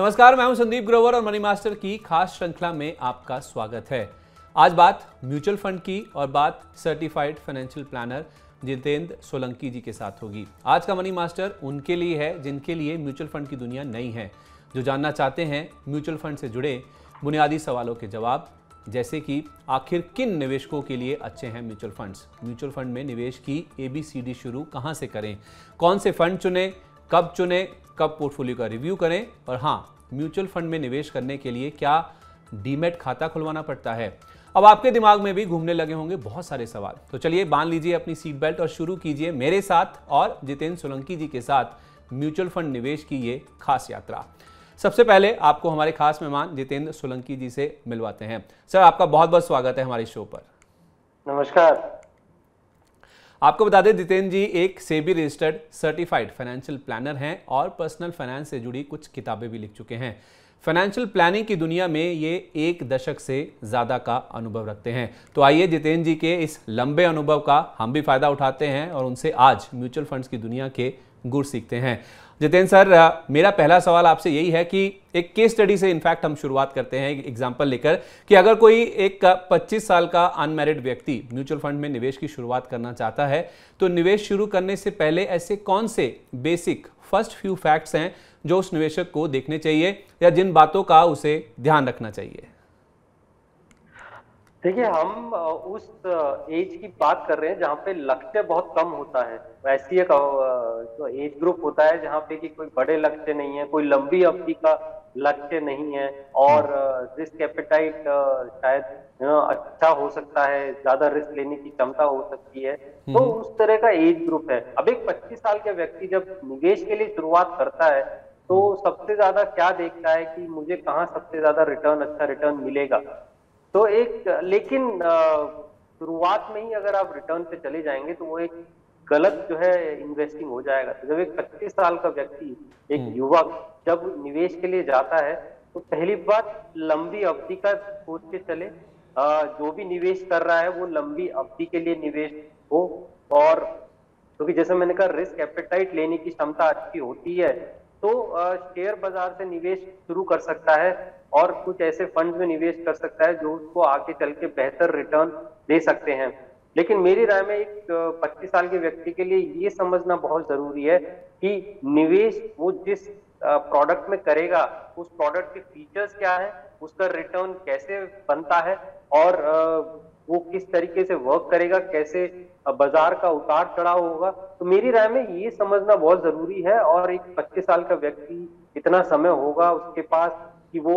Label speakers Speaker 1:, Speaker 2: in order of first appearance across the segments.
Speaker 1: नमस्कार, मैं हूं संदीप ग्रोवर और मनी मास्टर की खास श्रृंखला में आपका स्वागत है। आज बात म्यूचुअल फंड की और बात certified financial planner Jitendra Solanki ji के साथ होगी। आज का मनी मास्टर उनके लिए है जिनके लिए म्यूचुअल फंड की दुनिया नई है, जो जानना चाहते हैं म्यूचुअल फंड से जुड़े बुनियादी सवालों के जवाब, जैसे कि आखिर किन निवेशकों के लिए अच्छे हैं म्यूचुअल फंड्स, म्यूचुअल फंड में निवेश की ABCD शुरू कहां से करें, कौन से फंड चुने, कब चुने, कब पोर्टफोलियो का रिव्यू करें, और हाँ, म्यूचुअल फंड में निवेश करने के लिए क्या डीमैट खाता खुलवाना पड़ता है। अब आपके दिमाग में भी घूमने लगे होंगे बहुत सारे सवाल, तो चलिए बांध लीजिए अपनी सीट बेल्ट और शुरू कीजिए मेरे साथ और जितेंद्र सोलंकी जी के साथ म्यूचुअल फंड निवेश की ये खास यात्रा। सबसे पहले आपको हमारे खास मेहमान जितेंद्र सोलंकी जी से मिलवाते हैं। सर, आपका बहुत बहुत स्वागत है हमारे शो पर।
Speaker 2: नमस्कार।
Speaker 1: आपको बता दें, जितेंद्र जी एक SEBI registered certified financial planner हैं और पर्सनल फाइनेंस से जुड़ी कुछ किताबें भी लिख चुके हैं। फाइनेंशियल प्लानिंग की दुनिया में ये 1 दशक से ज़्यादा का अनुभव रखते हैं। तो आइए जितेंद्र जी के इस लंबे अनुभव का हम भी फायदा उठाते हैं और उनसे आज म्यूचुअल फंड्स की दुनिया के गुर सीखते हैं। जितेंद्र सर, मेरा पहला सवाल आपसे यही है कि एक केस स्टडी से इनफैक्ट हम शुरुआत करते हैं, एक एग्जांपल लेकर, कि अगर कोई एक 25 साल का अनमैरिड व्यक्ति म्यूचुअल फंड में निवेश की शुरुआत करना चाहता है, तो निवेश शुरू करने से पहले ऐसे कौन से बेसिक फर्स्ट फ्यू फैक्ट्स हैं जो उस निवेशक को देखने चाहिए या जिन बातों का उसे ध्यान रखना चाहिए?
Speaker 2: देखिए, हम उस एज की बात कर रहे हैं जहाँ पे लक्ष्य बहुत कम होता है। ऐसी एक जो एज ग्रुप होता है जहाँ पे कि कोई बड़े लक्ष्य नहीं है, कोई लंबी अवधि का लक्ष्य नहीं है और रिस्क एपेटाइट शायद अच्छा हो सकता है, ज्यादा रिस्क लेने की क्षमता हो सकती है, तो उस तरह का एज ग्रुप है। अब एक 25 साल के व्यक्ति जब निवेश के लिए शुरुआत करता है तो सबसे ज्यादा क्या देखता है कि मुझे कहाँ सबसे ज्यादा अच्छा रिटर्न मिलेगा। तो लेकिन शुरुआत में ही अगर आप रिटर्न पे चले जाएंगे तो वो एक गलत जो है इन्वेस्टिंग हो जाएगा। तो जब एक 25 साल का व्यक्ति, एक युवक जब निवेश के लिए जाता है तो पहली बात लंबी अवधि का सोच के चले। जो भी निवेश कर रहा है वो लंबी अवधि के लिए निवेश हो, और क्योंकि जैसे मैंने कहा रिस्क एपेटाइट लेने की क्षमता अच्छी होती है तो शेयर बाजार से निवेश शुरू कर सकता है और कुछ ऐसे फंड में निवेश कर सकता है जो उसको आगे चल के बेहतर रिटर्न दे सकते हैं। लेकिन मेरी राय में एक 25 साल के व्यक्ति के लिए ये समझना बहुत जरूरी है कि निवेश वो जिस प्रोडक्ट में करेगा उस प्रोडक्ट के फीचर्स क्या है, उसका रिटर्न कैसे बनता है और वो किस तरीके से वर्क करेगा, कैसे बाजार का उतार चढ़ाव होगा। तो मेरी राय में ये समझना बहुत जरूरी है और एक 25 साल का व्यक्ति इतना समय होगा उसके पास कि वो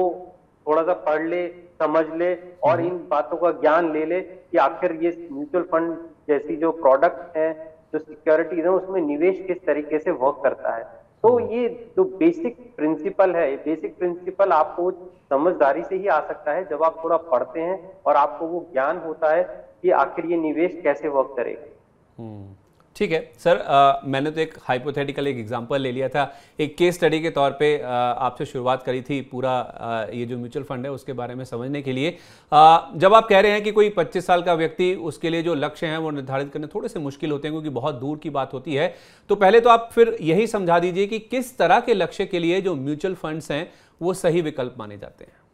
Speaker 2: थोड़ा सा पढ़ ले, समझ ले और इन बातों का ज्ञान ले ले कि आखिर ये म्यूचुअल फंड जैसी जो प्रोडक्ट है, जो सिक्योरिटीज है, उसमें निवेश किस तरीके से वर्क करता है। तो ये जो बेसिक प्रिंसिपल है, बेसिक प्रिंसिपल आपको समझदारी से ही आ सकता है जब आप थोड़ा पढ़ते हैं और आपको वो ज्ञान होता है कि आखिर ये निवेश कैसे वर्क करेगा।
Speaker 1: ठीक है सर, मैंने तो एक हाइपोथेटिकल एक एग्जांपल ले लिया था, एक केस स्टडी के तौर पे आपसे शुरुआत करी थी पूरा ये जो म्यूचुअल फंड है उसके बारे में समझने के लिए। जब आप कह रहे हैं कि कोई 25 साल का व्यक्ति, उसके लिए जो लक्ष्य हैं वो निर्धारित करने थोड़े से मुश्किल होते हैं क्योंकि बहुत दूर की बात होती है, तो पहले तो आप फिर यही समझा दीजिए कि किस तरह के लक्ष्य के लिए जो म्यूचुअल फंड्स हैं वो सही विकल्प माने जाते हैं।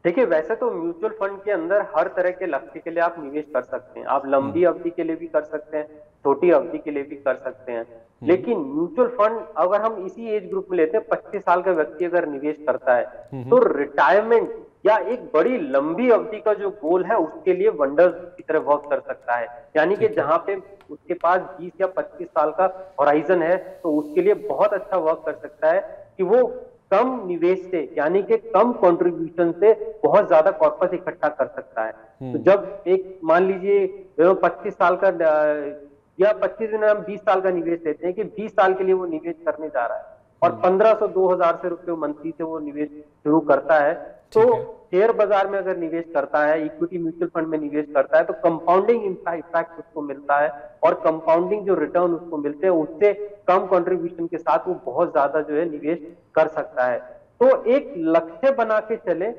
Speaker 2: देखिए, वैसे तो म्यूचुअल फंड के अंदर हर तरह के लक्ष्य के लिए आप निवेश कर सकते हैं। आप लंबी अवधि के लिए भी कर सकते हैं, छोटी अवधि के लिए भी कर सकते हैं। लेकिन म्यूचुअल फंड अगर हम इसी एज ग्रुप में लेते हैं, 25 साल का व्यक्ति अगर निवेश करता है तो रिटायरमेंट या एक बड़ी लंबी अवधि का जो गोल है उसके लिए वंडर्स की तरह वर्क कर सकता है। यानी कि जहां पे उसके पास 20 या 25 साल का होराइजन है तो उसके लिए बहुत अच्छा वर्क कर सकता है कि वो कम निवेश से, यानी कि कम कंट्रीब्यूशन से बहुत ज्यादा कॉर्पस इकट्ठा कर सकता है। तो जब एक मान लीजिए 25 साल का या 25 में हम 20 साल का निवेश लेते हैं कि 20 साल के लिए वो निवेश करने जा रहा है और 1500-2000 से रुपये मंथली से वो निवेश शुरू करता है, तो शेयर बाजार में अगर निवेश करता है, इक्विटी म्यूचुअल फंड में निवेश करता है तो कंपाउंडिंग इफेक्ट उसको मिलता है और कंपाउंडिंग जो रिटर्न उसको मिलते हैं उससे कम कंट्रीब्यूशन के साथ वो बहुत ज्यादा जो है निवेश कर सकता है। तो एक लक्ष्य बना के चले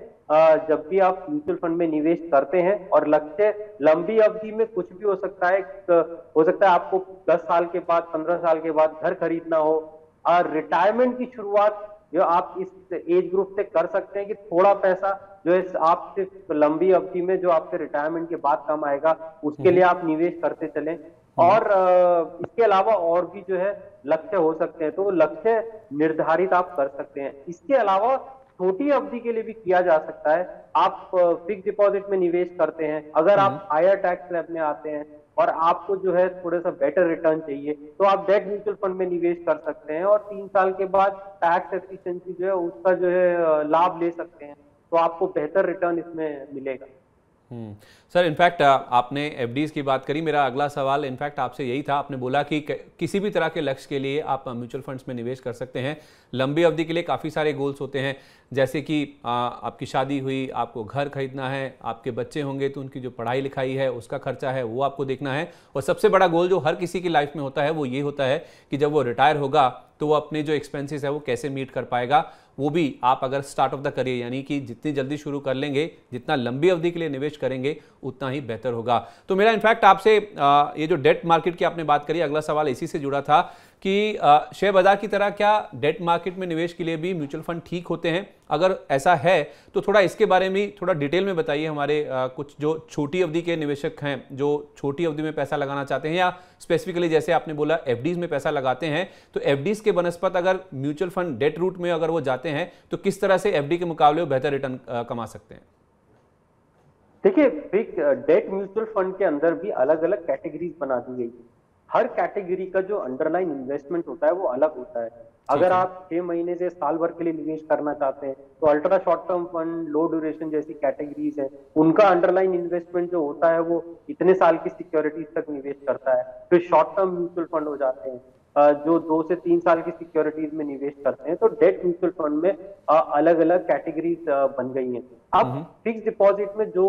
Speaker 2: जब भी आप म्यूचुअल फंड में निवेश करते हैं, और लक्ष्य लंबी अवधि में कुछ भी हो सकता है। हो सकता है आपको 10 साल के बाद, 15 साल के बाद घर खरीदना हो, रिटायरमेंट की शुरुआत जो आप इस एज ग्रुप से कर सकते हैं कि थोड़ा पैसा जो है आप सिर्फ लंबी अवधि में जो आपके रिटायरमेंट के बाद कम आएगा उसके लिए आप निवेश करते चलें। और इसके अलावा और भी जो है लक्ष्य हो सकते हैं, तो लक्ष्य निर्धारित आप कर सकते हैं। इसके अलावा छोटी अवधि के लिए भी किया जा सकता है। आप फिक्स डिपॉजिट में निवेश करते हैं, अगर आप हायर टैक्स स्लैब में आते हैं और आपको जो है थोड़ा सा बेटर रिटर्न चाहिए तो आप डेट म्यूचुअल फंड में निवेश कर सकते हैं और 3 साल के बाद टैक्स एफिशिएंसी जो है उसका जो है लाभ ले सकते हैं, तो आपको बेहतर रिटर्न इसमें मिलेगा।
Speaker 1: सर, इनफैक्ट आपने एफडीज की बात करी, मेरा अगला सवाल इनफैक्ट आपसे यही था। आपने बोला कि किसी भी तरह के लक्ष्य के लिए आप म्यूचुअल फंड्स में निवेश कर सकते हैं। लंबी अवधि के लिए काफ़ी सारे गोल्स होते हैं, जैसे कि आपकी शादी हुई, आपको घर खरीदना है, आपके बच्चे होंगे तो उनकी जो पढ़ाई लिखाई है उसका खर्चा है वो आपको देखना है, और सबसे बड़ा गोल जो हर किसी की लाइफ में होता है वो ये होता है कि जब वो रिटायर होगा तो वो अपने जो एक्सपेंसेस है वो कैसे मीट कर पाएगा। वो भी आप अगर स्टार्ट ऑफ द करियर यानी कि जितनी जल्दी शुरू कर लेंगे, जितना लंबी अवधि के लिए निवेश करेंगे उतना ही बेहतर होगा। तो मेरा इनफैक्ट आपसे ये जो डेट मार्केट की आपने बात करी, अगला सवाल इसी से जुड़ा था कि शेयर बाजार की तरह क्या डेट मार्केट में निवेश के लिए भी म्यूचुअल फंड ठीक होते हैं? अगर ऐसा है तो थोड़ा इसके बारे में थोड़ा डिटेल में बताइए। हमारे कुछ जो छोटी अवधि के निवेशक हैं जो छोटी अवधि में पैसा लगाना चाहते हैं, या स्पेसिफिकली जैसे आपने बोला एफडीज में पैसा लगाते हैं, तो एफडीज के बनस्पत अगर म्यूचुअल फंड डेट रूट में अगर वो जाते हैं तो किस तरह से एफडी के मुकाबले वो बेहतर रिटर्न कमा सकते हैं?
Speaker 2: देखिए, डेट म्यूचुअल फंड के अंदर भी अलग अलग कैटेगरीज बना दी गई है। हर कैटेगरी का जो अंडरलाइन इन्वेस्टमेंट होता है वो अलग होता है। अगर आप 6 महीने से साल भर के लिए निवेश करना चाहते हैं तो अल्ट्रा शॉर्ट टर्म फंड, लो ड्यूरेशन जैसी कैटेगरीज है, उनका अंडरलाइन इन्वेस्टमेंट जो होता है वो इतने साल की सिक्योरिटीज तक निवेश करता है। फिर शॉर्ट टर्म म्यूचुअल फंड हो जाते हैं जो 2 से 3 साल की सिक्योरिटीज में निवेश करते हैं। तो डेट म्यूचुअल फंड में अलग अलग कैटेगरीज बन गई हैं। अब फिक्स डिपॉजिट में जो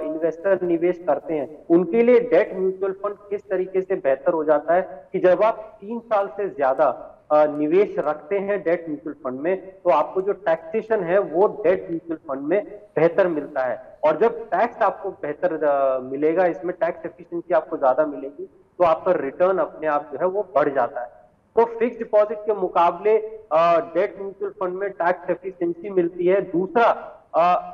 Speaker 2: इन्वेस्टर निवेश करते हैं उनके लिए डेट म्यूचुअल फंड किस तरीके से बेहतर हो जाता है कि जब आप 3 साल से ज्यादा निवेश रखते हैं डेट म्यूचुअल फंड में तो आपको जो टैक्सेशन है वो डेट म्यूचुअल फंड में बेहतर मिलता है। और जब टैक्स आपको बेहतर मिलेगा, इसमें टैक्स एफिशिएंसी आपको ज्यादा मिलेगी, तो आपका रिटर्न अपने आप जो है वो बढ़ जाता है। तो फिक्स डिपॉजिट के मुकाबले डेट म्यूचुअल फंड में टैक्स एफिशिएंसी मिलती है। दूसरा,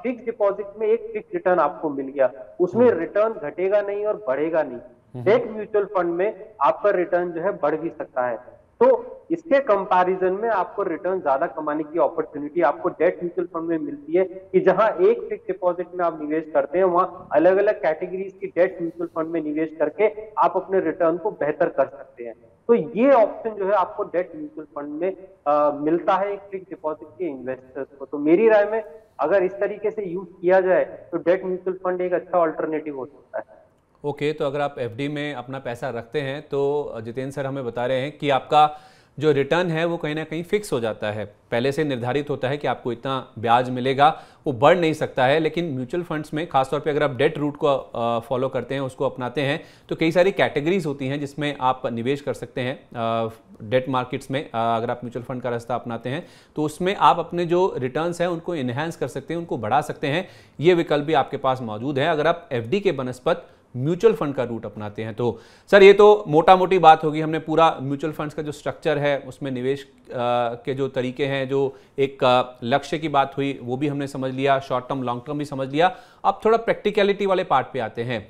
Speaker 2: फिक्स डिपॉजिट में एक फिक्स रिटर्न आपको मिल गया, उसमें रिटर्न घटेगा नहीं और बढ़ेगा नहीं। डेट म्यूचुअल फंड में आपका रिटर्न जो है बढ़ भी सकता है। तो इसके कंपैरिजन में आपको रिटर्न ज्यादा कमाने की अपॉर्चुनिटी आपको डेट म्यूचुअल फंड में मिलती है कि जहां एक फिक्स डिपॉजिट में आप निवेश करते हैं वहां अलग अलग कैटेगरीज की डेट म्यूचुअल फंड में निवेश करके आप अपने रिटर्न को बेहतर कर सकते हैं। तो ये ऑप्शन जो है आपको डेट म्यूचुअल फंड में मिलता है एक फिक्स डिपॉजिट के इन्वेस्टर्स को। तो मेरी राय में अगर इस तरीके से यूज किया जाए तो डेट म्यूचुअल फंड एक अच्छा ऑल्टरनेटिव हो सकता है।
Speaker 1: ओके, तो अगर आप एफडी में अपना पैसा रखते हैं तो जितेंद्र सर हमें बता रहे हैं कि आपका जो रिटर्न है वो कहीं ना कहीं फिक्स हो जाता है, पहले से निर्धारित होता है कि आपको इतना ब्याज मिलेगा, वो बढ़ नहीं सकता है। लेकिन म्यूचुअल फंड्स में खासतौर पे अगर आप डेट रूट को फॉलो करते हैं, उसको अपनाते हैं, तो कई सारी कैटेगरीज होती हैं जिसमें आप निवेश कर सकते हैं। डेट मार्केट्स में अगर आप म्यूचुअल फंड का रास्ता अपनाते हैं तो उसमें आप अपने जो रिटर्न्स हैं उनको इन्हांस कर सकते हैं, उनको बढ़ा सकते हैं। ये विकल्प भी आपके पास मौजूद है अगर आप एफडी के बनस्पत म्यूचुअल फंड का रूट अपनाते हैं। तो सर, ये तो मोटा मोटी बात होगी, हमने पूरा म्यूचुअल फंड्स का जो स्ट्रक्चर है उसमें निवेश के जो तरीके हैं, जो एक लक्ष्य की बात हुई वो भी हमने समझ लिया, शॉर्ट टर्म लॉन्ग टर्म भी समझ लिया। अब थोड़ा प्रैक्टिकलिटी वाले पार्ट पे आते हैं।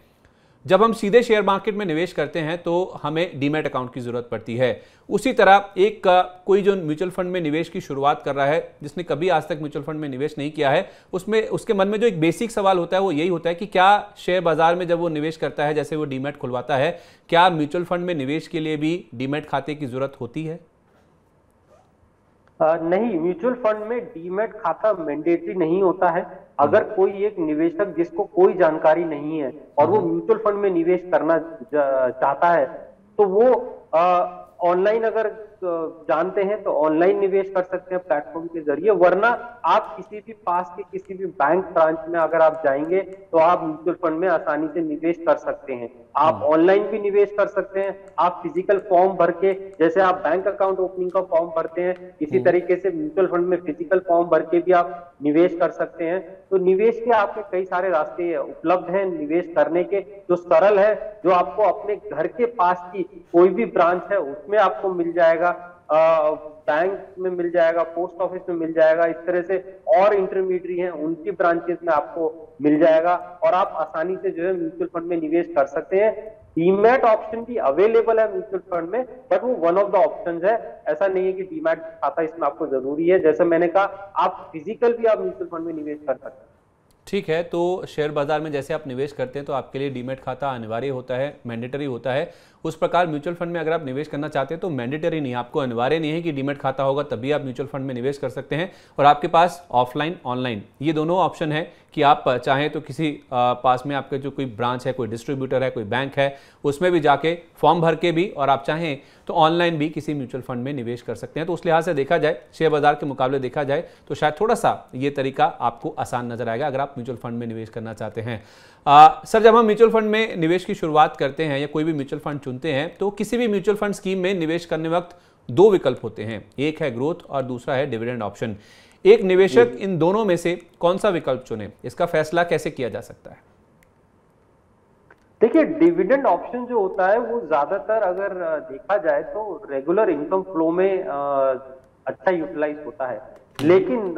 Speaker 1: जब हम सीधे शेयर मार्केट में निवेश करते हैं तो हमें डीमैट अकाउंट की जरूरत पड़ती है। उसी तरह एक कोई जो म्यूचुअल फंड में निवेश की शुरुआत कर रहा है, जिसने कभी आज तक म्यूचुअल फंड में निवेश नहीं किया है, उसमें उसके मन में जो एक बेसिक सवाल होता है वो यही होता है कि क्या शेयर बाजार में जब वो निवेश करता है, जैसे वो डीमैट खुलवाता है, क्या म्यूचुअल फंड में निवेश के लिए भी डीमैट खाते की जरूरत होती है?
Speaker 2: नहीं, म्यूचुअल फंड में डीमैट खाता मैंडेटरी नहीं होता है। अगर कोई एक निवेशक जिसको कोई जानकारी नहीं है और वो म्यूचुअल फंड में निवेश करना चाहता है तो वो ऑनलाइन अगर जानते हैं तो ऑनलाइन निवेश कर सकते हैं प्लेटफॉर्म के जरिए, वरना आप किसी भी पास के किसी भी बैंक ब्रांच में अगर आप जाएंगे तो आप म्यूचुअल फंड में आसानी से निवेश कर सकते हैं। आप ऑनलाइन भी निवेश कर सकते हैं, आप फिजिकल फॉर्म भर के, जैसे आप बैंक अकाउंट ओपनिंग का फॉर्म भरते हैं इसी तरीके से म्यूचुअल फंड में फिजिकल फॉर्म भर के भी आप निवेश कर सकते हैं। तो निवेश के आपके कई सारे रास्ते उपलब्ध हैं निवेश करने के, जो सरल है, जो आपको अपने घर के पास की कोई भी ब्रांच है उसमें आपको मिल जाएगा। बैंक में मिल जाएगा, पोस्ट ऑफिस में मिल जाएगा, इस तरह से और इंटरमीडियरी हैं उनकी ब्रांचेस में आपको मिल जाएगा और आप आसानी से जो है म्यूचुअल फंड में निवेश कर सकते हैं। डीमैट ऑप्शन भी अवेलेबल है म्यूचुअल फंड में, बट वो वन ऑफ द ऑप्शंस है। ऐसा नहीं है कि डीमैट खाता इसमें आपको जरूरी है। जैसे मैंने कहा, आप फिजिकल भी आप म्यूचुअल फंड में निवेश कर सकते हैं।
Speaker 1: ठीक है, तो शेयर बाजार में जैसे आप निवेश करते हैं तो आपके लिए डीमैट खाता अनिवार्य होता है, मैंडेटरी होता है। उस प्रकार म्यूचुअल फंड में अगर आप निवेश करना चाहते हैं तो मैंडेटरी नहीं, आपको अनिवार्य नहीं है कि डीमैट खाता होगा तभी आप म्यूचुअल फंड में निवेश कर सकते हैं। और आपके पास ऑफलाइन ऑनलाइन ये दोनों ऑप्शन है कि आप चाहें तो किसी पास में आपके जो कोई ब्रांच है, कोई डिस्ट्रीब्यूटर है, कोई बैंक है, उसमें भी जाके फॉर्म भर के भी, और आप चाहें तो ऑनलाइन भी किसी म्यूचुअल फंड में निवेश कर सकते हैं। तो उस लिहाज से देखा जाए, शेयर बाजार के मुकाबले देखा जाए तो शायद थोड़ा सा ये तरीका आपको आसान नजर आएगा अगर आप म्यूचुअल फंड में निवेश करना चाहते हैं। सर, जब हम म्यूचुअल फंड में निवेश की शुरुआत करते हैं या कोई भी म्यूचुअल फंड चुनते हैं तो किसी भी म्यूचुअल फंड स्कीम में निवेश करने वक्त दो विकल्प होते हैं, एक है ग्रोथ और दूसरा है डिविडेंड ऑप्शन। एक निवेशक इन दोनों में से कौन सा विकल्प चुने, इसका फैसला कैसे किया जा सकता है?
Speaker 2: देखिए, डिविडेंड ऑप्शन जो होता है वो ज्यादातर अगर देखा जाए तो रेगुलर इनकम फ्लो में अच्छा यूटिलाइज होता है। लेकिन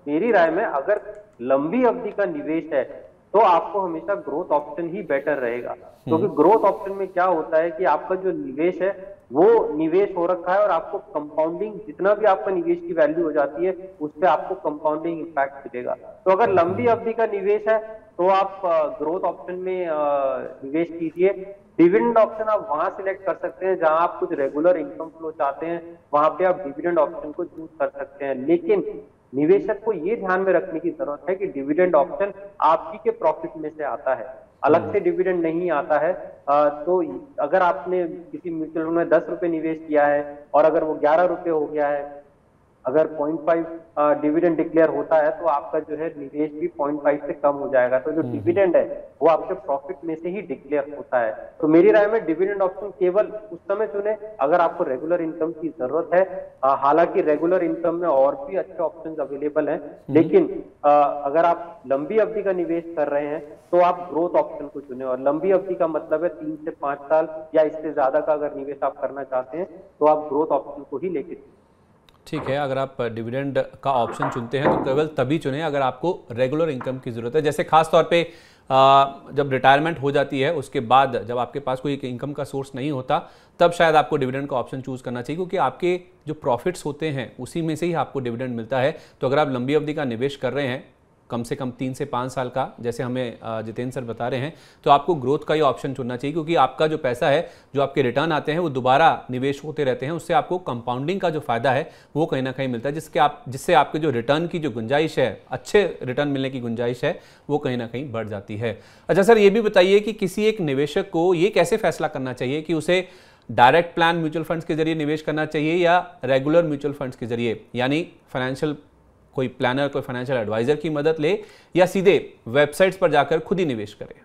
Speaker 2: मेरी राय में अगर लंबी अवधि का निवेश है तो आपको हमेशा ग्रोथ ऑप्शन ही बेटर रहेगा, क्योंकि ग्रोथ ऑप्शन में क्या होता है कि आपका जो निवेश है वो निवेश हो रखा है और आपको कंपाउंडिंग, जितना भी आपका निवेश की वैल्यू हो जाती है उस पर आपको कंपाउंडिंग इम्पैक्ट मिलेगा। तो अगर लंबी अवधि का निवेश है तो आप ग्रोथ ऑप्शन में निवेश कीजिए। डिविडेंड ऑप्शन आप वहां सिलेक्ट कर सकते हैं जहां आप कुछ रेगुलर इनकम फ्लो चाहते हैं, वहां पे आप डिविडेंड ऑप्शन को चूज कर सकते हैं। लेकिन निवेशक को ये ध्यान में रखने की जरूरत है कि डिविडेंड ऑप्शन आपकी के प्रॉफिट में से आता है, अलग से डिविडेंड नहीं आता है। तो अगर आपने किसी म्यूचुअल फंड में 10 रुपए निवेश किया है और अगर वो 11 रुपए हो गया है, अगर 0.5 डिविडेंड डिक्लेयर होता है तो आपका जो है निवेश भी 0.5 से कम हो जाएगा। तो जो डिविडेंड है वो आपके प्रॉफिट में से ही डिक्लेयर होता है। तो मेरी राय में डिविडेंड ऑप्शन केवल उस समय चुने अगर आपको रेगुलर इनकम की जरूरत है। हालांकि रेगुलर इनकम में और भी अच्छे ऑप्शंस अवेलेबल हैं, लेकिन अगर आप लंबी अवधि का निवेश कर रहे हैं तो आप ग्रोथ ऑप्शन को चुने। और लंबी अवधि का मतलब है 3 से 5 साल या इससे ज्यादा का अगर निवेश आप करना चाहते हैं तो आप ग्रोथ ऑप्शन को ही लेके।
Speaker 1: ठीक है, अगर आप डिविडेंड का ऑप्शन चुनते हैं तो केवल तभी चुनें अगर आपको रेगुलर इनकम की ज़रूरत है। जैसे खास तौर पे जब रिटायरमेंट हो जाती है उसके बाद जब आपके पास कोई इनकम का सोर्स नहीं होता तब शायद आपको डिविडेंड का ऑप्शन चूज़ करना चाहिए, क्योंकि आपके जो प्रॉफिट्स होते हैं उसी में से ही आपको डिविडेंड मिलता है। तो अगर आप लंबी अवधि का निवेश कर रहे हैं, कम से कम 3 से 5 साल का, जैसे हमें जितेंद्र सर बता रहे हैं, तो आपको ग्रोथ का ही ऑप्शन चुनना चाहिए, क्योंकि आपका जो पैसा है, जो आपके रिटर्न आते हैं वो दोबारा निवेश होते रहते हैं। उससे आपको कंपाउंडिंग का जो फायदा है वो कहीं ना कहीं मिलता है, जिससे आपके जो रिटर्न की जो गुंजाइश है, अच्छे रिटर्न मिलने की गुंजाइश है, वो कहीं ना कहीं बढ़ जाती है। अच्छा सर, ये भी बताइए कि किसी एक निवेशक को ये कैसे फैसला करना चाहिए कि उसे डायरेक्ट प्लान म्यूचुअल फंड्स के जरिए निवेश करना चाहिए या रेगुलर म्यूचुअल फंड्स के जरिए, यानी फाइनेंशियल कोई प्लानर, कोई फाइनेंशियल एडवाइजर की मदद ले या सीधे वेबसाइट्स पर जाकर खुद ही निवेश करें?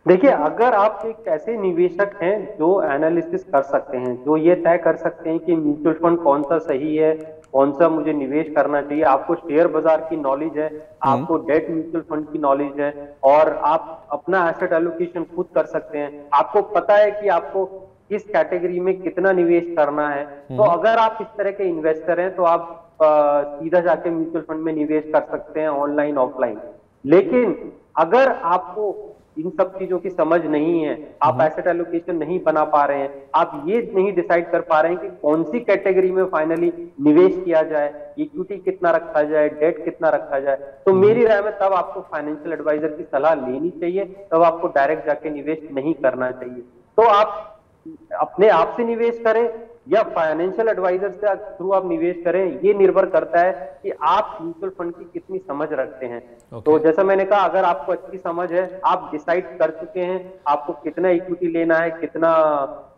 Speaker 2: देखिए, अगर आप एक ऐसे निवेशक हैं जो एनालिसिस कर सकते हैं, जो ये तय कर सकते हैं कि म्यूचुअल फंड कौन सा सही है, कौन सा मुझे निवेश करना चाहिए, आपको शेयर बाजार की नॉलेज है, आपको डेट म्यूचुअल फंड की नॉलेज है और आप अपना एसेट एलोकेशन खुद कर सकते हैं, आपको पता है कि आपको किस कैटेगरी में कितना निवेश करना है, तो अगर आप इस तरह के इन्वेस्टर हैं तो आप सीधा जाके म्यूचुअल फंड में निवेश कर सकते हैं, ऑनलाइन ऑफलाइन। लेकिन अगर आपको इन सब चीजों की समझ नहीं है, आप एसेट एलोकेशन नहीं बना पा रहे हैं, आप ये नहीं डिसाइड कर पा रहे हैं कि कौन सी कैटेगरी में फाइनली निवेश किया जाए, इक्विटी कितना रखा जाए, डेट कितना रखा जाए, तो मेरी राय में तब आपको फाइनेंशियल एडवाइजर की सलाह लेनी चाहिए, तब आपको डायरेक्ट जाके निवेश नहीं करना चाहिए। तो आप अपने आप से निवेश करें या फाइनेंशियल एडवाइजर से थ्रू आप निवेश करें, ये निर्भर करता है कि आप म्यूचुअल फंड की कितनी समझ रखते हैं। तो जैसा मैंने कहा, अगर आपको अच्छी समझ है, आप डिसाइड कर चुके हैं आपको कितना इक्विटी लेना है, कितना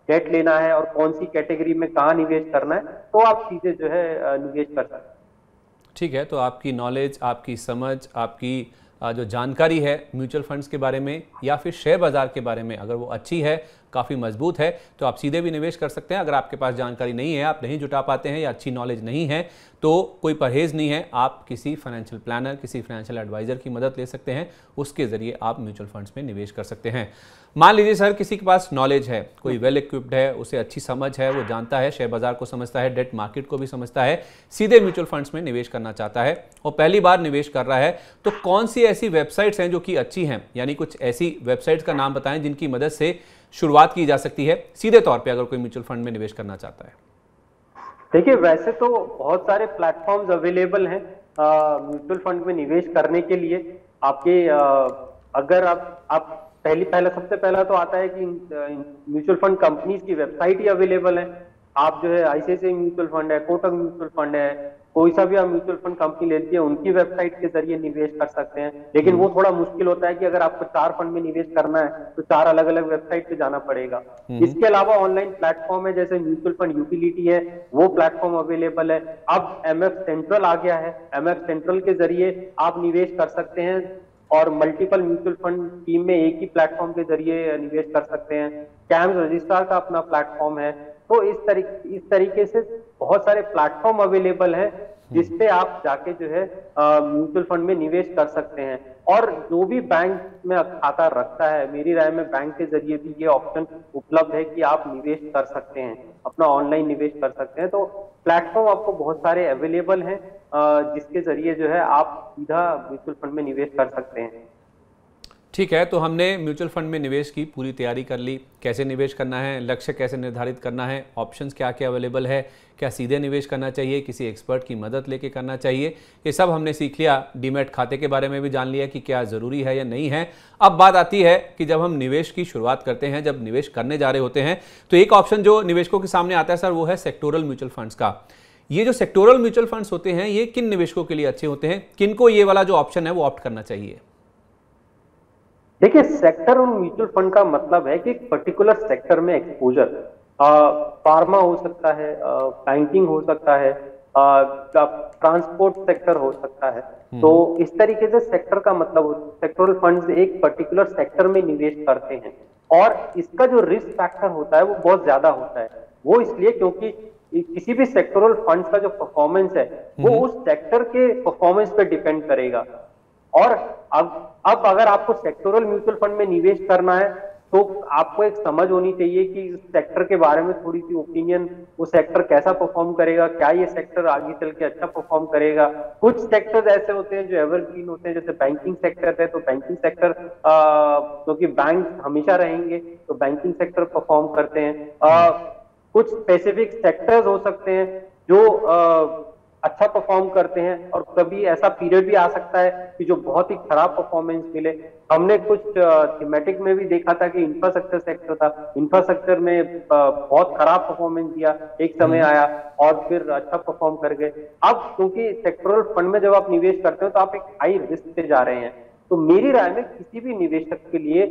Speaker 2: डेट लेना है और कौन सी कैटेगरी में कहाँ निवेश करना है, तो आप सीधे जो है निवेश कर सकते हैं।
Speaker 1: ठीक है, तो आपकी नॉलेज, आपकी समझ, आपकी जो जानकारी है म्यूचुअल फंड्स के बारे में या फिर शेयर बाज़ार के बारे में, अगर वो अच्छी है, काफ़ी मजबूत है, तो आप सीधे भी निवेश कर सकते हैं। अगर आपके पास जानकारी नहीं है, आप नहीं जुटा पाते हैं या अच्छी नॉलेज नहीं है, तो कोई परहेज नहीं है, आप किसी फाइनेंशियल प्लानर, किसी फाइनेंशियल एडवाइजर की मदद ले सकते हैं, उसके जरिए आप म्यूचुअल फंड्स में निवेश कर सकते हैं। मान लीजिए सर किसी के पास नॉलेज है, कोई वेल इक्विप्ड है, उसे अच्छी समझ है, वो जानता है, शेयर बाजार को समझता है, डेट मार्केट को भी समझता है, सीधे म्यूचुअल फंड्स में निवेश करना चाहता है और पहली बार निवेश कर रहा है, तो कौन सी ऐसी वेबसाइट्स हैं जो कि अच्छी हैं, यानी कुछ ऐसी वेबसाइट्स का नाम बताएं जिनकी मदद से शुरुआत की जा सकती है सीधे तौर पे अगर कोई म्यूचुअल फंड में निवेश करना चाहता है?
Speaker 2: देखिए, वैसे तो बहुत सारे प्लेटफॉर्म्स अवेलेबल हैं म्यूचुअल फंड में निवेश करने के लिए। आपके अगर आप पहला सबसे पहला तो आता है कि म्यूचुअल फंड कंपनीज की वेबसाइट ही अवेलेबल है। आप जो है आईसीआईसीआई म्यूचुअल फंड है, कोटक म्यूचुअल फंड है, कोई सा भी आप म्यूचुअल फंड कंपनी लेती है, उनकी वेबसाइट के जरिए निवेश कर सकते हैं। लेकिन वो थोड़ा मुश्किल होता है कि अगर आपको 4 फंड में निवेश करना है तो 4 अलग अलग वेबसाइट पे जाना पड़ेगा। इसके अलावा ऑनलाइन प्लेटफॉर्म है, जैसे म्यूचुअल फंड यूटिलिटी है, वो प्लेटफॉर्म अवेलेबल है। अब एमएफ सेंट्रल आ गया है, एमएफ सेंट्रल के जरिए आप निवेश कर सकते हैं और मल्टीपल म्यूचुअल फंड टीम में एक ही प्लेटफॉर्म के जरिए निवेश कर सकते हैं। कैम्स रजिस्ट्रार का अपना प्लेटफॉर्म है। तो इस तरीके से बहुत सारे प्लेटफॉर्म अवेलेबल है जिसपे आप जाके जो है म्यूचुअल फंड में निवेश कर सकते हैं। और जो भी बैंक में खाता रखता है, मेरी राय में बैंक के जरिए भी ये ऑप्शन उपलब्ध है कि आप निवेश कर सकते हैं, अपना ऑनलाइन निवेश कर सकते हैं। तो प्लेटफॉर्म आपको बहुत सारे अवेलेबल हैं जिसके जरिए जो है आप सीधा म्यूचुअल फंड में निवेश कर सकते हैं।
Speaker 1: ठीक है, तो हमने म्यूचुअल फंड में निवेश की पूरी तैयारी कर ली, कैसे निवेश करना है, लक्ष्य कैसे निर्धारित करना है, ऑप्शंस क्या क्या अवेलेबल है, क्या सीधे निवेश करना चाहिए, किसी एक्सपर्ट की मदद लेके करना चाहिए, ये सब हमने सीख लिया। डीमैट खाते के बारे में भी जान लिया कि क्या ज़रूरी है या नहीं है। अब बात आती है कि जब हम निवेश की शुरुआत करते हैं, जब निवेश करने जा रहे होते हैं, तो एक ऑप्शन जो निवेशकों के सामने आता है सर, वो है सेक्टोरल म्यूचुअल फंड्स का। ये जो सेक्टोरल म्यूचुअल फंड्स होते हैं, ये किन निवेशकों के लिए अच्छे होते हैं, किनको ये वाला जो ऑप्शन है वो ऑप्ट करना चाहिए?
Speaker 2: देखिए, सेक्टर और म्यूचुअल फंड का मतलब है कि एक पर्टिकुलर सेक्टर में एक्सपोजर, फार्मा हो सकता है, बैंकिंग हो सकता है, ट्रांसपोर्ट सेक्टर हो सकता है। तो इस तरीके से सेक्टर का मतलब, सेक्टोरल फंड्स एक पर्टिकुलर सेक्टर में निवेश करते हैं और इसका जो रिस्क फैक्टर होता है वो बहुत ज्यादा होता है। वो इसलिए क्योंकि किसी भी सेक्टोरल फंड्स का जो परफॉर्मेंस है वो उस सेक्टर के परफॉर्मेंस पे डिपेंड करेगा। और अब अगर आपको सेक्टोरल म्यूचुअल फंड में निवेश करना है तो आपको एक समझ होनी चाहिए कि उस सेक्टर के बारे में थोड़ी सी ओपिनियन, वो सेक्टर कैसा परफॉर्म करेगा, क्या ये सेक्टर आगे चल के अच्छा परफॉर्म करेगा। कुछ सेक्टर्स ऐसे होते हैं जो एवरग्रीन होते हैं, जैसे बैंकिंग सेक्टर है, तो बैंकिंग सेक्टर क्योंकि बैंक हमेशा रहेंगे तो बैंकिंग सेक्टर परफॉर्म करते हैं। कुछ स्पेसिफिक सेक्टर्स हो सकते हैं जो अच्छा परफॉर्म करते हैं और कभी ऐसा पीरियड भी आ सकता है कि जो बहुत ही खराब परफॉर्मेंस मिले। हमने कुछ थीमेटिक में भी देखा था कि इंफ्रास्ट्रक्चर सेक्टर था, इंफ्रास्ट्रक्चर में बहुत खराब परफॉर्मेंस दिया, एक समय आया और फिर अच्छा परफॉर्म कर गए। अब क्योंकि सेक्टोरल फंड में जब आप निवेश करते हो तो आप एक हाई रिस्क पे जा रहे हैं, तो मेरी राय में किसी भी निवेशक के लिए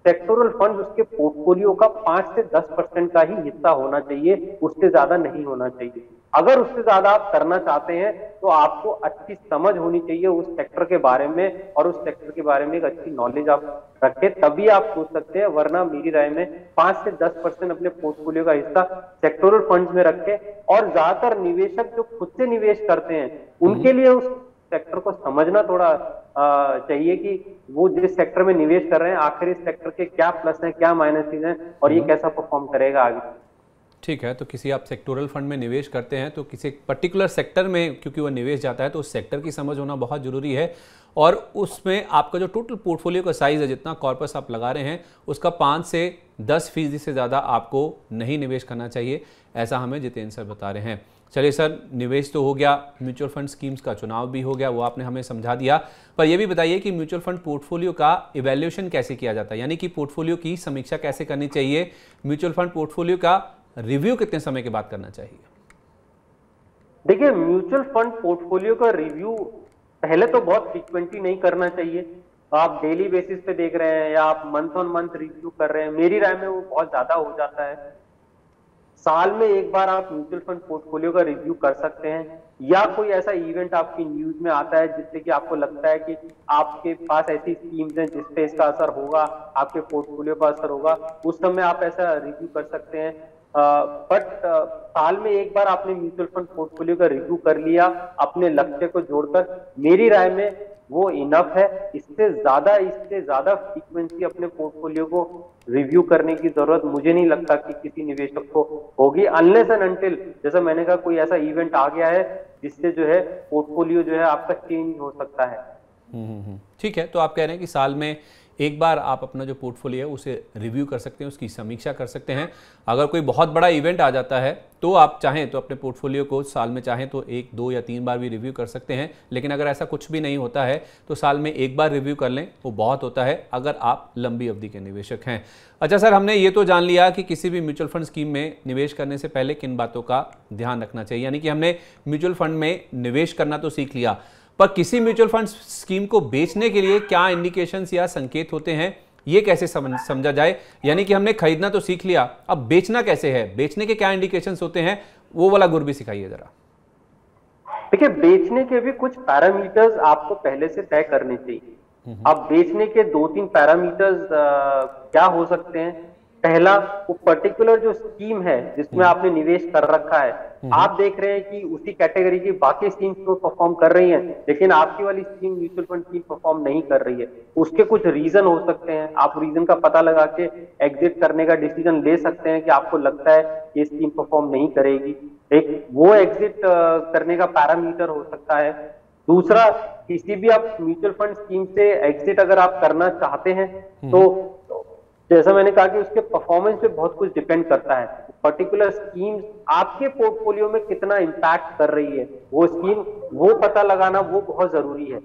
Speaker 2: सेक्टोरल फंड उसके पोर्टफोलियो का 5 से 10% का ही हिस्सा होना चाहिए, उससे ज्यादा नहीं होना चाहिए। अगर उससे ज्यादा आप करना चाहते हैं तो आपको अच्छी समझ होनी चाहिए उस सेक्टर के बारे में और उस सेक्टर के बारे में एक अच्छी नॉलेज आप रखें, तभी आप सोच सकते हैं। वरना मेरी राय में 5 से 10% अपने पोर्टफोलियो का हिस्सा सेक्टोरल फंड्स में रखें। और ज्यादातर निवेशक जो खुद से निवेश करते हैं उनके लिए उस सेक्टर को समझना थोड़ा चाहिए कि वो जिस सेक्टर में निवेश कर रहे हैं आखिर इस सेक्टर के क्या प्लस हैं, क्या माइनस हैं और ये कैसा परफॉर्म करेगा आगे।
Speaker 1: ठीक है, तो किसी आप सेक्टोरल फंड में निवेश करते हैं तो किसी पर्टिकुलर सेक्टर में क्योंकि वो निवेश जाता है तो उस सेक्टर की समझ होना बहुत ज़रूरी है। और उसमें आपका जो टोटल पोर्टफोलियो का साइज़ है, जितना कॉर्पस आप लगा रहे हैं, उसका 5 से 10% से ज़्यादा आपको नहीं निवेश करना चाहिए, ऐसा हमें जितेंद्र सर बता रहे हैं। चलिए सर, निवेश तो हो गया, म्यूचुअल फंड स्कीम्स का चुनाव भी हो गया, वो आपने हमें समझा दिया। पर यह भी बताइए कि म्यूचुअल फंड पोर्टफोलियो का इवैल्यूएशन कैसे किया जाता है, यानी कि पोर्टफोलियो की समीक्षा कैसे करनी चाहिए, म्यूचुअल फंड पोर्टफोलियो का रिव्यू कितने समय के बाद करना चाहिए?
Speaker 2: देखिए, म्यूचुअल फंड पोर्टफोलियो का रिव्यू पहले तो बहुत फ्रीक्वेंटली नहीं करना चाहिए। आप डेली बेसिस पे देख रहे हैं या आप मंथ ऑन मंथ रिव्यू कर रहे हैं, मेरी राय में वो बहुत ज्यादा हो जाता है। साल में एक बार आप म्यूचुअल फंड पोर्टफोलियो का रिव्यू कर सकते हैं, या कोई ऐसा इवेंट आपकी न्यूज में आता है जिससे कि आपको लगता है कि आपके पास ऐसी स्कीम्स हैं जिसपे इसका असर होगा, आपके पोर्टफोलियो पर असर होगा, उस समय आप ऐसा रिव्यू कर सकते हैं। बट साल में एक बार आपने म्यूचुअल फंड पोर्टफोलियो का रिव्यू कर लिया अपने लक्ष्य को जोड़कर, मेरी राय में वो इनफ है। इससे ज्यादा फ्रीक्वेंसी अपने पोर्टफोलियो को रिव्यू करने की जरूरत मुझे नहीं लगता कि किसी निवेशक को होगी, अनलेस एंड अनटिल जैसा मैंने कहा कोई ऐसा इवेंट आ गया है जिससे जो है पोर्टफोलियो जो है आपका चेंज हो सकता है।
Speaker 1: ठीक है, तो आप कह रहे हैं कि साल में एक बार आप अपना जो पोर्टफोलियो है उसे रिव्यू कर सकते हैं, उसकी समीक्षा कर सकते हैं। अगर कोई बहुत बड़ा इवेंट आ जाता है तो आप चाहें तो अपने पोर्टफोलियो को साल में चाहें तो 1, 2 या 3 बार भी रिव्यू कर सकते हैं, लेकिन अगर ऐसा कुछ भी नहीं होता है तो साल में एक बार रिव्यू कर लें, वो बहुत होता है अगर आप लंबी अवधि के निवेशक हैं। अच्छा सर, हमने ये तो जान लिया कि किसी भी म्यूचुअल फंड स्कीम में निवेश करने से पहले किन बातों का ध्यान रखना चाहिए, यानी कि हमने म्यूचुअल फंड में निवेश करना तो सीख लिया, पर किसी म्यूचुअल फंड स्कीम को बेचने के लिए क्या इंडिकेशंस या संकेत होते हैं, ये कैसे समझा जाए? यानी कि हमने खरीदना तो सीख लिया, अब बेचना कैसे है, बेचने के क्या इंडिकेशंस होते हैं, वो वाला गुर भी सिखाइए जरा।
Speaker 2: देखिए, बेचने के भी कुछ पैरामीटर्स आपको पहले से तय करने चाहिए। अब बेचने के 2-3 पैरामीटर्स क्या हो सकते हैं? पहला, वो पर्टिकुलर जो स्कीम है जिसमें आपने निवेश कर रखा है, आप देख रहे हैं कि उसी कैटेगरी की बाकी स्कीम्स तो परफॉर्म कर रही हैं, लेकिन आपकी वाली scheme mutual fund scheme perform नहीं कर रही है। उसके कुछ रीजन हो सकते हैं, आप रीजन का पता लगा के एग्जिट करने का डिसीजन ले सकते हैं कि आपको लगता है कि स्कीम परफॉर्म नहीं करेगी। एक वो एग्जिट करने का पैरामीटर हो सकता है। दूसरा, किसी भी आप म्यूचुअल फंड स्कीम से एग्जिट अगर आप करना चाहते हैं तो जैसा मैंने कहा कि उसके परफॉर्मेंस पे बहुत कुछ डिपेंड करता है। पर्टिकुलर स्कीम आपके पोर्टफोलियो में कितना इंपैक्ट कर रही है, वो स्कीम वो पता लगाना वो बहुत जरूरी है।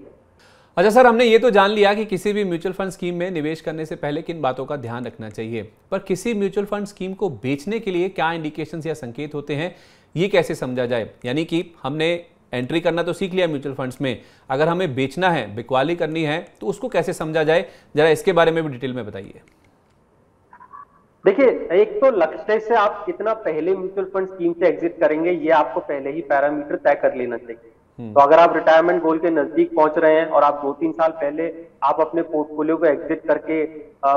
Speaker 1: अच्छा सर, हमने ये तो जान लिया कि किसी भी म्यूचुअल फंड स्कीम में निवेश करने से पहले किन बातों का ध्यान रखना चाहिए, पर किसी म्यूचुअल फंड स्कीम को बेचने के लिए क्या इंडिकेशंस या संकेत होते हैं, ये कैसे समझा जाए? यानी कि हमने एंट्री करना तो सीख लिया म्यूचुअल फंड्स में, अगर हमें बेचना है, बिकवाली करनी है, तो उसको कैसे समझा जाए, जरा इसके बारे में भी डिटेल में बताइए।
Speaker 2: देखिए, एक तो लक्ष्य से आप कितना पहले म्यूचुअल फंड स्कीम से एग्जिट करेंगे, ये आपको पहले ही पैरामीटर तय कर लेना चाहिए। तो अगर आप रिटायरमेंट गोल के नजदीक पहुंच रहे हैं और आप 2-3 साल पहले आप अपने पोर्टफोलियो को एग्जिट करके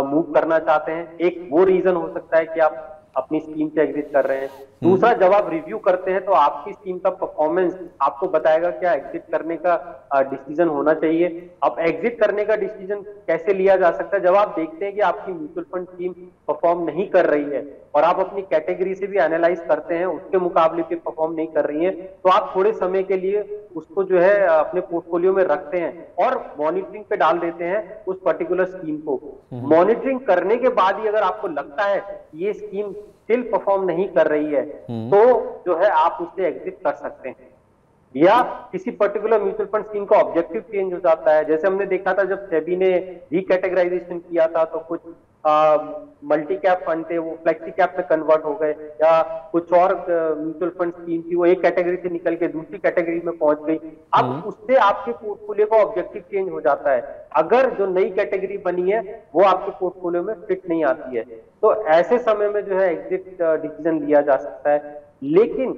Speaker 2: मूव करना चाहते हैं, एक वो रीजन हो सकता है कि आप अपनी स्कीम से एग्जिट कर रहे हैं। दूसरा, जब आप रिव्यू करते हैं तो आपकी स्कीम का परफॉर्मेंस आपको बताएगा क्या एग्जिट करने का डिसीजन होना चाहिए। अब एग्जिट करने का डिसीजन कैसे लिया जा सकता है? जब आप देखते हैं कि आपकी म्यूचुअल फंड स्कीम परफॉर्म नहीं कर रही है और आप अपनी कैटेगरी से भी एनालाइज करते हैं उसके मुकाबले पे परफॉर्म नहीं कर रही है, तो आप थोड़े समय के लिए उसको जो है अपने पोर्टफोलियो में रखते हैं और मॉनिटरिंग पे डाल देते हैं उस पर्टिकुलर स्कीम को। मॉनिटरिंग करने के बाद ही अगर आपको लगता है ये स्कीम स्टिल परफॉर्म नहीं कर रही है तो जो है आप उससे एग्जिट कर सकते हैं। या किसी पर्टिकुलर म्यूचुअल फंड स्कीम का ऑब्जेक्टिव चेंज हो जाता है, जैसे हमने देखा था जब सेबी ने रीकैटेगराइजेशन किया था तो कुछ मल्टी कैप फंड थे वो फ्लेक्सी कैप में कन्वर्ट हो गए, या कुछ और म्यूचुअल फंड स्कीम थी वो एक कैटेगरी से निकल के दूसरी कैटेगरी में पहुंच गई। अब उससे आपके पोर्टफोलियो का ऑब्जेक्टिव चेंज हो जाता है, अगर जो नई कैटेगरी बनी है वो आपके पोर्टफोलियो में फिट नहीं आती है, तो ऐसे समय में जो है एग्जिट डिसीजन लिया जा सकता है। लेकिन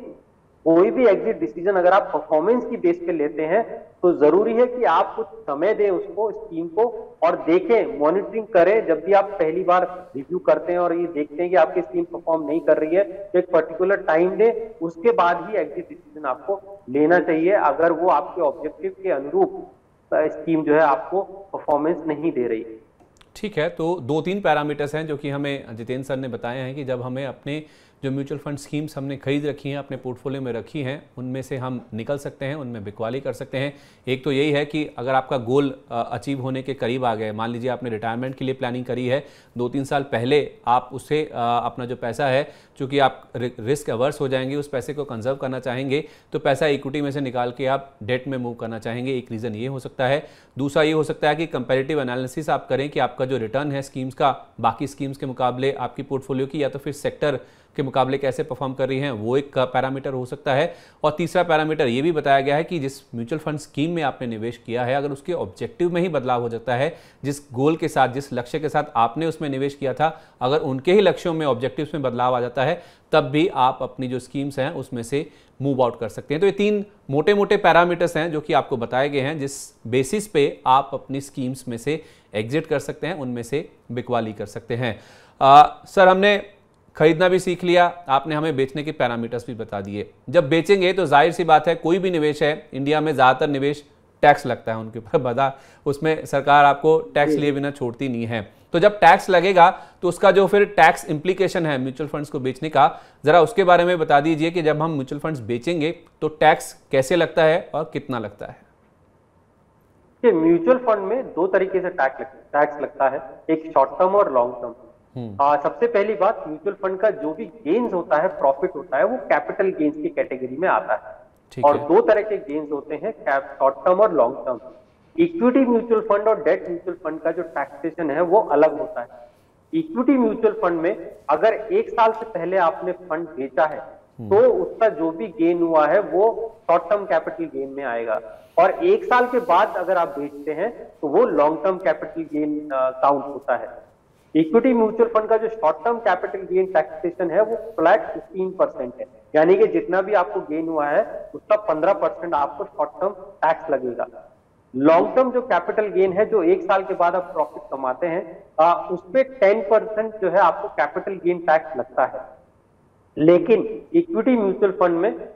Speaker 2: कोई भी एग्जिट डिसीजन अगर आप परफॉर्मेंस की बेस पे लेते हैं तो जरूरी है कि आप कुछ समय दें उसको, स्कीम को, और देखें, मॉनिटरिंग करें। जब भी आप पहली बार रिव्यू करते हैं और ये देखते हैं कि आपकी स्कीम परफॉर्म नहीं कर रही है तो एक पर्टिकुलर टाइम दें, उसके बाद ही एग्जिट डिसीजन आपको लेना चाहिए अगर वो आपके ऑब्जेक्टिव के अनुरूप स्कीम जो है आपको परफॉर्मेंस नहीं दे रही।
Speaker 1: ठीक है, तो 2-3 पैरामीटर्स हैं जो कि हमें जितेंद्र सर ने बताए हैं कि जब हमें अपने जो म्यूचुअल फंड स्कीम्स हमने खरीद रखी हैं, अपने पोर्टफोलियो में रखी हैं, उनमें से हम निकल सकते हैं, उनमें बिकवाली कर सकते हैं। एक तो यही है कि अगर आपका गोल अचीव होने के करीब आ गए, मान लीजिए आपने रिटायरमेंट के लिए प्लानिंग करी है, 2-3 साल पहले आप उससे अपना जो पैसा है, चूँकि आप रिस्क अवर्स हो जाएंगे, उस पैसे को कंजर्व करना चाहेंगे, तो पैसा इक्विटी में से निकाल के आप डेट में मूव करना चाहेंगे, एक रीज़न ये हो सकता है। दूसरा ये हो सकता है कि कंपैरेटिव एनालिसिस आप करें कि आपका जो रिटर्न है स्कीम्स का बाकी स्कीम्स के मुकाबले, आपकी पोर्टफोलियो की या तो फिर सेक्टर के मुकाबले कैसे परफॉर्म कर रही हैं, वो एक पैरामीटर हो सकता है। और तीसरा पैरामीटर ये भी बताया गया है कि जिस म्यूचुअल फंड स्कीम में आपने निवेश किया है, अगर उसके ऑब्जेक्टिव में ही बदलाव हो जाता है, जिस गोल के साथ, जिस लक्ष्य के साथ आपने उसमें निवेश किया था, अगर उनके ही लक्ष्यों में, ऑब्जेक्टिव्स में बदलाव आ जाता है, तब भी आप अपनी जो स्कीम्स हैं उसमें से मूव आउट कर सकते हैं। तो ये 3 मोटे मोटे पैरामीटर्स हैं जो कि आपको बताए गए हैं, जिस बेसिस पे आप अपनी स्कीम्स में से एग्जिट कर सकते हैं, उनमें से बिकवाली कर सकते हैं। सर, हमने खरीदना भी सीख लिया आपने, हमें बेचने के पैरामीटर्स भी बता दिए। जब बेचेंगे तो जाहिर सी बात है, कोई भी निवेश है इंडिया में, ज़्यादातर निवेश टैक्स लगता है उनके ऊपर, बता उसमें सरकार आपको टैक्स लिए बिना छोड़ती नहीं है। तो जब टैक्स लगेगा तो उसका जो फिर टैक्स इम्प्लीकेशन है म्यूचुअल फंड्स को बेचने का, जरा उसके बारे में बता दीजिए कि जब हम म्यूचुअल फंड्स बेचेंगे तो टैक्स कैसे लगता है और कितना लगता है।
Speaker 2: म्यूचुअल फंड में दो तरीके से टैक्स लगता है, एक शॉर्ट टर्म और लॉन्ग टर्म। सबसे पहली बात, म्यूचुअल फंड का जो भी गेन्स होता है, प्रॉफिट होता है, वो कैपिटल गेन्स की कैटेगरी में आता है। और दो तरह के गेन्स होते हैं, शॉर्ट टर्म और long term. Equity mutual fund और डेट म्यूचुअल फंड का जो टैक्सेशन है वो अलग होता है। इक्विटी म्यूचुअल फंड में अगर 1 साल से पहले आपने फंड बेचा है तो उसका जो भी गेन हुआ है वो शॉर्ट टर्म कैपिटल गेन में आएगा, और 1 साल के बाद अगर आप बेचते हैं तो वो long term capital gain count होता है। इक्विटी म्यूचुअल फंड का जो short term capital gain taxation है वो फ्लैट 15% है, यानी कि जितना भी आपको गेन हुआ है उसका 15% आपको शॉर्ट टर्म टैक्स लगेगा। लॉन्ग टर्म जो कैपिटल गेन है, जो 1 साल के बाद आप प्रॉफिट कमाते हैं, उस पे 10% जो है आपको कैपिटल गेन टैक्स लगता है। लेकिन इक्विटी म्यूचुअल फंड में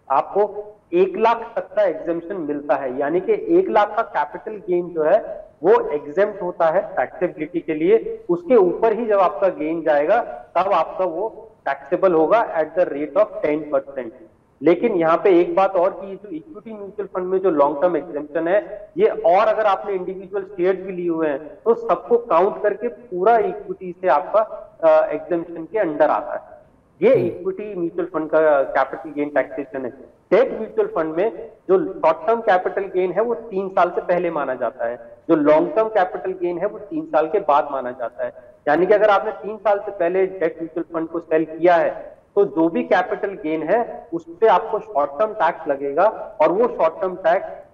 Speaker 2: आपको 1 लाख तक का एग्जेम्पशन मिलता है, यानी कि 1 लाख का कैपिटल गेन जो है वो एग्जेम्प्ट होता है टैक्सेबिलिटी के लिए। उसके ऊपर ही जब आपका गेन जाएगा तब आपका वो टैक्सेबल होगा एट द रेट ऑफ 10%। लेकिन यहाँ पे एक बात और कि जो इक्विटी म्यूचुअल फंड में जो लॉन्ग टर्म एग्जेम्पशन है ये, और अगर आपने इंडिविजुअल शेयर्स भी लिए हुए हैं तो सबको काउंट करके पूरा इक्विटी से आपका एग्जेम्पशन के अंडर आता है। ये इक्विटी म्यूचुअल फंड का कैपिटल गेन टैक्सेशन है। डेट म्यूचुअल फंड में जो शॉर्ट टर्म कैपिटल गेन है वो 3 साल से पहले माना जाता है, जो लॉन्ग टर्म कैपिटल गेन है वो 3 साल के बाद माना जाता है। यानी कि अगर आपने 3 साल से पहले डेट म्यूचुअल फंड को सेल किया है तो जो भी कैपिटल गेन है उस पे आपको शॉर्ट टर्म टैक्स लगेगा, और वो शॉर्ट टर्म टैक्स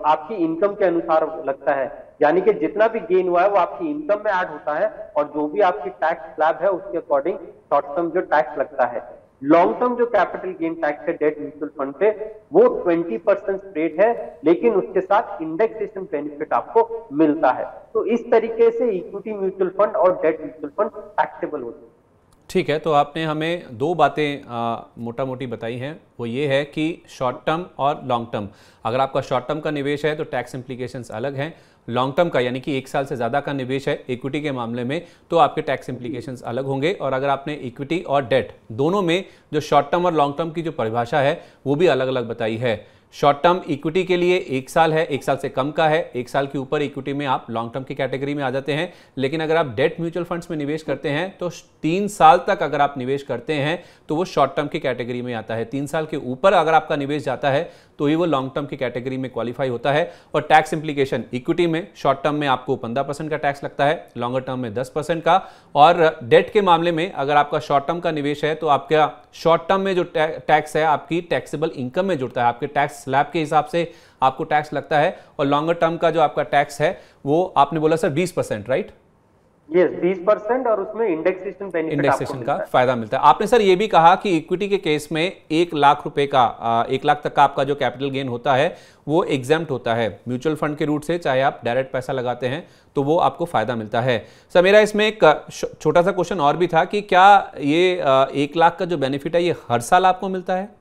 Speaker 2: आपकी इनकम के अनुसार लगता है, यानी कि जितना भी गेन हुआ है वो आपकी इनकम में ऐड होता है, और जो भी आपकी टैक्स स्लैब है उसके अकॉर्डिंग शॉर्ट टर्म जो टैक्स लगता है। लॉन्ग टर्म जो कैपिटल गेन टैक्स है डेट म्यूचुअल फंड पे वो 20% रेट है, लेकिन उसके साथ इंडेक्सेशन बेनिफिट आपको मिलता है। तो इस तरीके से इक्विटी म्यूचुअल फंड और डेट म्यूचुअल फंड टैक्सेबल होते हैं।
Speaker 1: ठीक है, तो आपने हमें 2 बातें मोटा मोटी बताई हैं। वो ये है कि शॉर्ट टर्म और लॉन्ग टर्म, अगर आपका शॉर्ट टर्म का निवेश है तो टैक्स इम्प्लीकेशंस अलग हैं। लॉन्ग टर्म का यानी कि 1 साल से ज़्यादा का निवेश है इक्विटी के मामले में तो आपके टैक्स इम्प्लीकेशंस अलग होंगे। और अगर आपने इक्विटी और डेट दोनों में जो शॉर्ट टर्म और लॉन्ग टर्म की जो परिभाषा है वो भी अलग अलग बताई है। शॉर्ट टर्म इक्विटी के लिए 1 साल है, 1 साल से कम का है, 1 साल के ऊपर इक्विटी में आप लॉन्ग टर्म की कैटेगरी में आ जाते हैं। लेकिन अगर आप डेट म्यूचुअल फंड्स में निवेश करते हैं तो 3 साल तक अगर आप निवेश करते हैं तो वो शॉर्ट टर्म की कैटेगरी में आता है। 3 साल के ऊपर अगर आपका निवेश जाता है तो ही वो लॉन्ग टर्म की कैटेगरी में क्वालिफाई होता है। और टैक्स इंप्लीकेशन, इक्विटी में शॉर्ट टर्म में आपको 15% का टैक्स लगता है, लॉन्गर टर्म में 10% का। और डेट के मामले में अगर आपका शॉर्ट टर्म का निवेश है तो आपका शॉर्ट टर्म में जो टैक्स है आपकी टैक्सेबल इनकम में जुड़ता है, आपके टैक्स स्लैब के हिसाब से आपको टैक्स लगता है। और लॉन्गर टर्म का जो आपका टैक्स है वो आपने बोला सर 20%, राइट?
Speaker 2: यस, 20%, और उसमें इंडेक्सेशन
Speaker 1: का फायदा मिलता है। आपने सर ये भी कहा कि इक्विटी के केस में 1 लाख रुपए का 1 लाख तक का आपका जो कैपिटल गेन होता है वो एग्जेम्प्ट होता है म्यूचुअल फंड के रूट से, चाहे आप डायरेक्ट पैसा लगाते हैं तो वो आपको फायदा मिलता है। सर मेरा इसमें एक छोटा सा क्वेश्चन और भी था कि क्या ये 1 लाख का जो बेनिफिट है ये हर साल आपको मिलता है?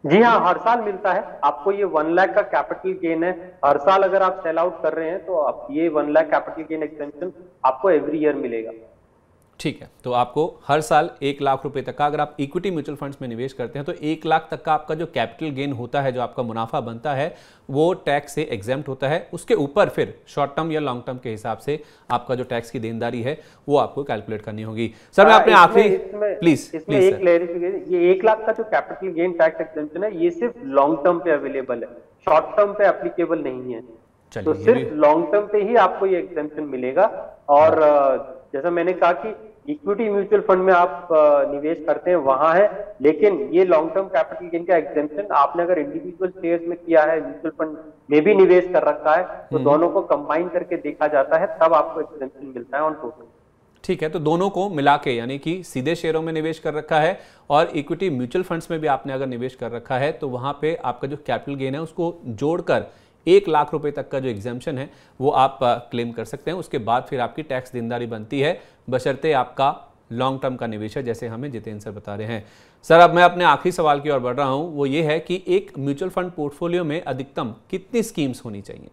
Speaker 2: जी हाँ, हर साल मिलता है आपको। ये 1 लाख का कैपिटल गेन है, हर साल अगर आप सेल आउट कर रहे हैं तो आप ये 1 लाख कैपिटल गेन एक्सटेंशन आपको एवरी ईयर मिलेगा।
Speaker 1: ठीक है, तो आपको हर साल 1 लाख रुपए तक का, अगर आप इक्विटी म्यूचुअल फंड्स में निवेश करते हैं तो 1 लाख तक का आपका जो कैपिटल गेन होता है, जो आपका मुनाफा बनता है वो टैक्स से एग्जेम्प्ट होता है। उसके ऊपर फिर शॉर्ट टर्म या लॉन्ग टर्म के हिसाब से आपका जो टैक्स की देनदारी है वो आपको कैलकुलेट करनी होगी। सर मैं अपने आखिरी प्लीज
Speaker 2: एक क्लैरिफिकेशन, ये 1 लाख का जो कैपिटल गेन टैक्स एक्सेम्पशन है ये सिर्फ लॉन्ग टर्म पे अवेलेबल है, शॉर्ट टर्म पे एप्लीकेबल नहीं है। तो सिर्फ लॉन्ग टर्म पे ही आपको ये एक्सेम्पशन मिलेगा। और जैसा मैंने कहा कि इक्विटी म्यूचुअल फंड में आप निवेश करते हैं वहां है, लेकिन ये लॉन्ग टर्म कैपिटल गेन का एग्जेम्पशन आपने अगर इंडिविजुअल शेयर्स में किया है, म्यूचुअल फंड में भी निवेश कर रखा है, तो दोनों को कंबाइन करके देखा जाता है, तब आपको एग्जेम्पशन मिलता है ऑन टोटल।
Speaker 1: ठीक है, तो दोनों को मिला के, यानी कि सीधे शेयरों में निवेश कर रखा है और इक्विटी म्यूचुअल फंड्स में भी आपने अगर निवेश कर रखा है तो वहां पे आपका जो कैपिटल गेन है उसको जोड़कर 1 लाख रुपए तक का जो एग्जेम्पशन है वो आप क्लेम कर सकते हैं। उसके बाद फिर आपकी टैक्स देनदारी बनती है, बशर्ते आपका लॉन्ग टर्म का निवेश है, जैसे हमें जितेंद्र सर बता रहे हैं। सर, अब मैं अपने आखिरी सवाल की ओर बढ़ रहा हूं, वो ये है कि एक म्यूचुअल फंड पोर्टफोलियो में अधिकतम कितनी स्कीम्स होनी चाहिए?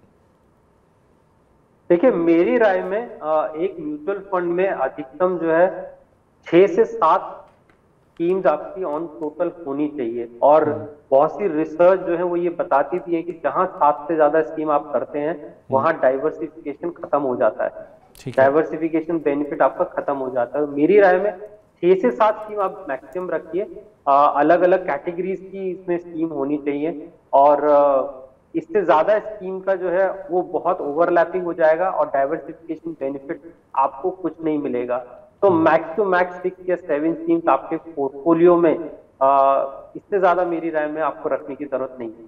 Speaker 2: देखिए, मेरी राय में एक म्यूचुअल फंड में अधिकतम जो है 6 से 7 स्कीम्स आपकी ऑन टोटल होनी चाहिए। और बहुत सी रिसर्च जो है वो ये बताती भी है कि जहां 7 से ज्यादा स्कीम आप करते हैं वहां डाइवर्सिफिकेशन खत्म हो जाता है, डाइवर्सिफिकेशन बेनिफिट आपका खत्म हो जाता है। मेरी राय में 6 से 7 स्कीम आप मैक्सिमम रखिए। अलग अलग कैटेगरीज की इसमें स्कीम होनी चाहिए, और इससे ज्यादा स्कीम का जो है वो बहुत ओवरलैपिंग हो जाएगा और डाइवर्सिफिकेशन बेनिफिट आपको कुछ नहीं मिलेगा। तो मैक्स टू मैक्स 6 या 7 स्कीम्स आपके पोर्टफोलियो में, इससे ज्यादा मेरी राय में आपको रखने की जरूरत नहीं है।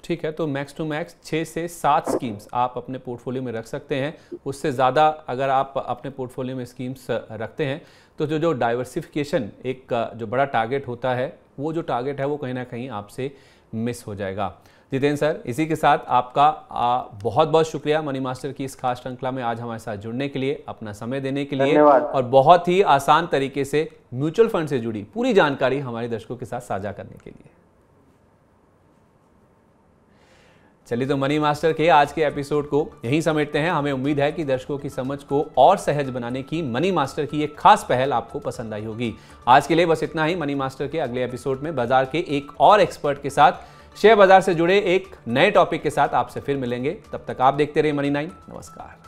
Speaker 1: ठीक है, तो मैक्स टू मैक्स 6 से 7 स्कीम्स आप अपने पोर्टफोलियो में रख सकते हैं। उससे ज़्यादा अगर आप अपने पोर्टफोलियो में स्कीम्स रखते हैं तो जो डाइवर्सिफिकेशन एक जो बड़ा टारगेट होता है, वो जो टारगेट है वो कहीं ना कहीं आपसे मिस हो जाएगा। जितेंद्र सर, इसी के साथ आपका बहुत बहुत शुक्रिया मनी मास्टर की इस खास श्रृंखला में आज हमारे साथ जुड़ने के लिए, अपना समय देने के लिए, और बहुत ही आसान तरीके से म्यूचुअल फंड से जुड़ी पूरी जानकारी हमारे दर्शकों के साथ साझा करने के लिए। चलिए, तो मनी मास्टर के आज के एपिसोड को यहीं समेटते हैं। हमें उम्मीद है कि दर्शकों की समझ को और सहज बनाने की मनी मास्टर की एक खास पहल आपको पसंद आई होगी। आज के लिए बस इतना ही। मनी मास्टर के अगले एपिसोड में बाजार के एक और एक्सपर्ट के साथ, शेयर बाजार से जुड़े एक नए टॉपिक के साथ आपसे फिर मिलेंगे। तब तक आप देखते रहिए मनी 9। नमस्कार।